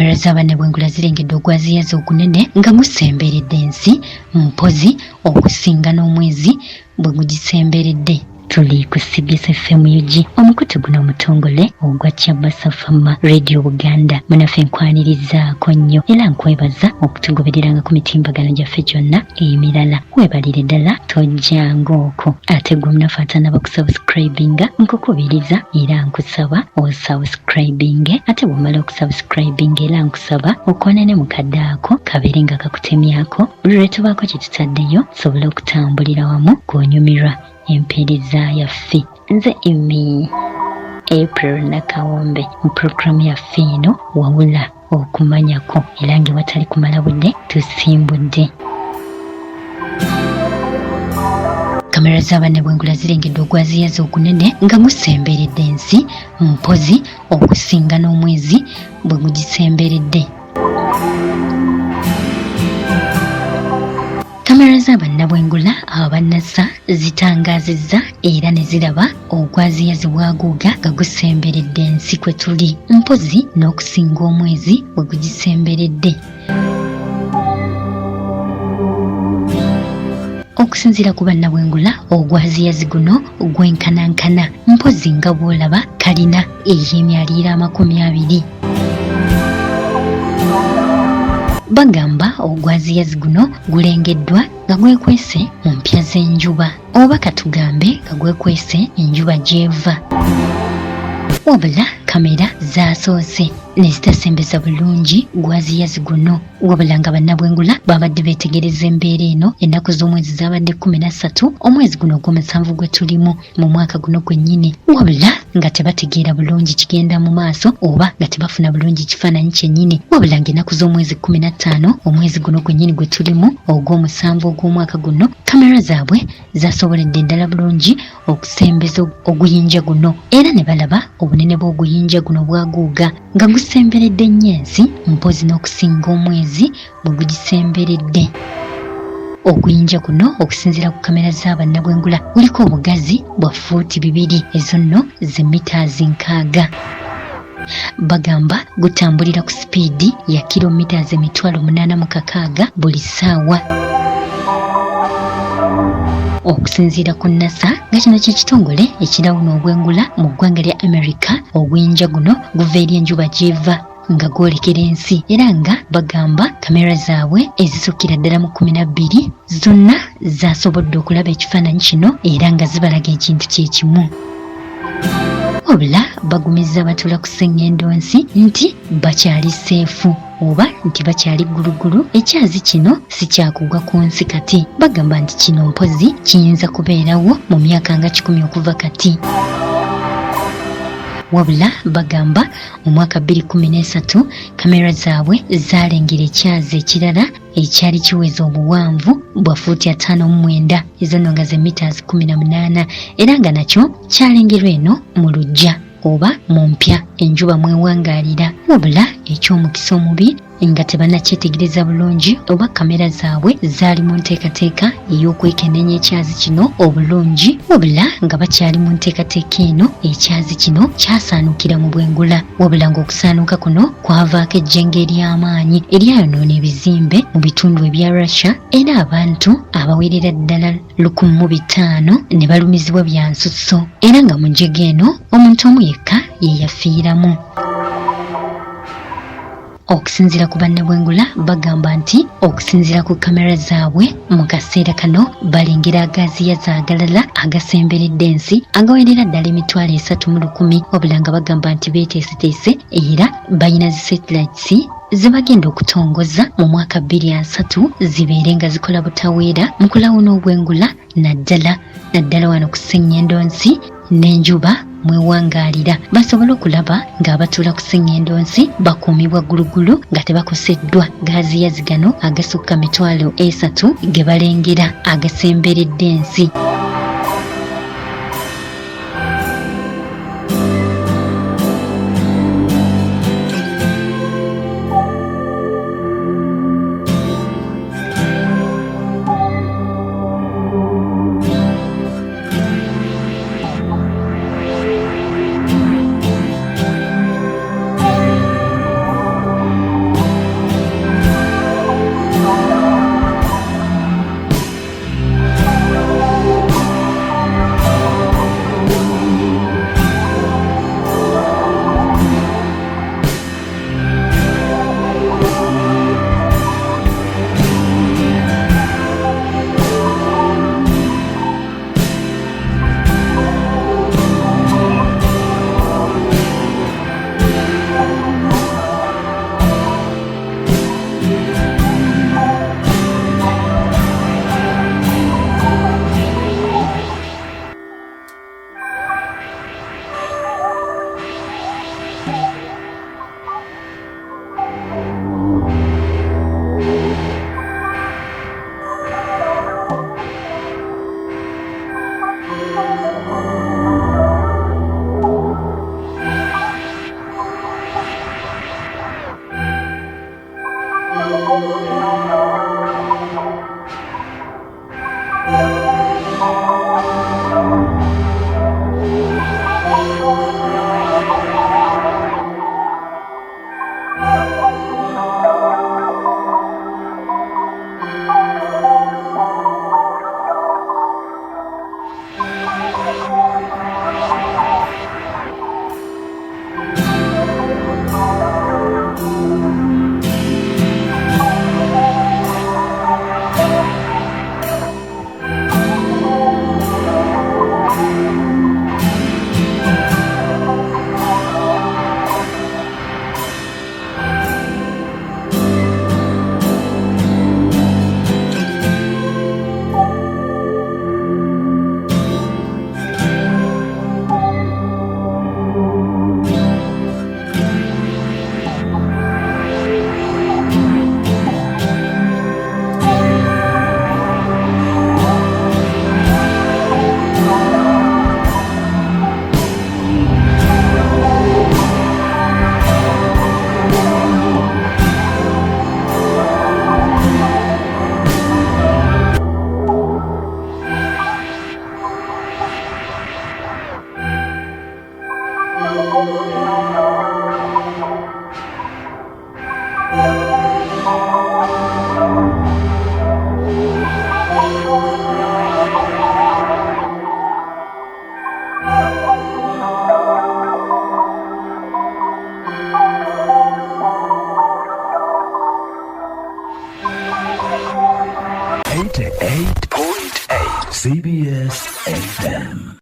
Kamera z'abannabwengula zirengedde ogwaziyaza ogunene nga gusemberedde ensi mpozi okusinga n'omwezi bwe gugisemberedde. Tuli ku CBS FM UG omukutu guno omutongole ogwa Kyabasa Fama Radio Buganda munafe nkwanirizaako nnyo era nkwebaza okutugobereranga ku mitimbagano gyaffe gyonna emirala. Webalire ddala tojjanga okwo ate gwe munafe atanaba kusubscribinga nkukubiriza era nkusaba osubscribinge ate bw'omala okusubscribinga era nkusaba okoonane mu kadde ako kabeere nga kakutemyako buli lwe tubaako kye tutaddeyo tusobole okutambulira wamu kuonyumirwa emperiza yaffe. Nze Emi April Nakawombe mu programu yaffe eno wawula okumanyako era nga watali kumala budde tusimbudde. Kamera z'abannabwengula zirengedde ogwaziyaza ogunene nga gusemberedde ensi mpozi okusinga n'omwezi bwe gugisemberedde. Kamera z'abannabwengula abannassa zitangazizza era ne ziraba ogwaziyazi bwaguuga nga gusemberedde ensi kwe tuli mpozi n'okusinga omwezi bwe gugisemberedde. Okusinziira ku bannabwengula ogwaziyazi guno gwenkanankana mpozi nga bw'olaba kalina ey'emyaliiro 20. Bagamba ogwaziyazi guno gulengeddwa nga gwekwese mu mpya z'enjuba oba katugambe nga gwekwese enjuba gy'eva. Wabula kamera zaasoose ne zitasembeza bulungi gwaziyazi guno wabula nga bannabwengula babadde beetegereza embeera eno ennaku z'omwezi zabadde 13 omwezi guno ogw'omusanvu gwe tulimu mu mwaka guno gwennyini wabula nga tebategeera bulungi kigenda mu maaso oba nga tebafuna bulungi kifaananyi kyennyini wabula ng'ennaku z'omwezi 15 omwezi guno gwennyini gwe tulimu ogw'omusanvu ogw'omwaka guno kamera zaabwe zasoboledde ddala bulungi okusembeza oguyinja guno era ne balaba obunene bw'oguyinja guno bwaguuga nga gusemberedde nnyo ensi mpozi n'okusinga omwezi bwe gugisemberedde. Oguyinja guno okusinziira ku kamera z'abannabwengula guliko obugazi bwa fuuti 2 ezo nno ze mitaazi 6. Bagamba gutambulira ku sipiidi ya kilomitaazi 886 buli ssaawa. Okusinziira ku NASA nga kino ky'ekitongole ekirawuna obwengula mu ggwanga lya America oguyinja guno guva eri enjuba gy'eva nga gwolekera ensi era nga bagamba kamera zaabwe ezisukira ddala mu 12 zonna zasobodde okulaba ekifaananyi kino era nga zibalaga ekintu kyekimu. Wabula bagumiza batula ku sseŋŋendo nsi nti bakyali seefu oba nti bakyali gulugulu ekyazi kino si kyakugwa ku nsi kati. Bagamba nti kino mpozi kiyinza kubeerawo mu myaka nga 10 okuva kati. Wabula bagamba mu mwaka 2013 kamera zaabwe zaalengera ekyazi ekirala ekyali kiweza obuwanvu bwa fuuti 5.9 ezo nno nga ze mitaazi 18 era nga nakyo kyalengerwa eno mu luggya oba mu mpya enjuba mwewangaalira. Wabula eky'omukisa omubi nga tebannakyetegereza bulungi oba kamera zaabwe zaali mu nteekateeka ey'okwekenneenya ekyazi kino obulungi wabula nga bakyali mu nteekateeka eno ekyazi kino kyasaanukira mu bwengula wabula ng'okusaanuuka kuno kwavaako ejjengo ery'amaanyi eryayonoona ebizimbe mu bitundu ebya Russia era abantu abawerera ddala 1500 ne balumizibwa bya nsusso era nga mu njego eno omuntu omu yekka ye yafiiramu. Okusinziira ku bannabwengula bagamba nti okusinziira ku kamera zaabwe mu kaseera kano balengera agaziyazi agalala agasemberedde ensi agawerera ddala 3,100 wabula nga bagamba nti beeteeseteese era balina zi satellites ze bagenda okutongoza mu mwaka 2030 zibeere nga zikola butaweera mu kulawuna obwengula naddala wano ku sseŋŋendo nsi n'enjuba mwewangaalira basobole okulaba ng'abatuula ku sseŋŋendo nsi bakuumibwa gulugulu nga tebakoseddwa gaaziyazi gano agasukka 3,000 ge balengera agasemberedde ensi. 88.8 CBS FM.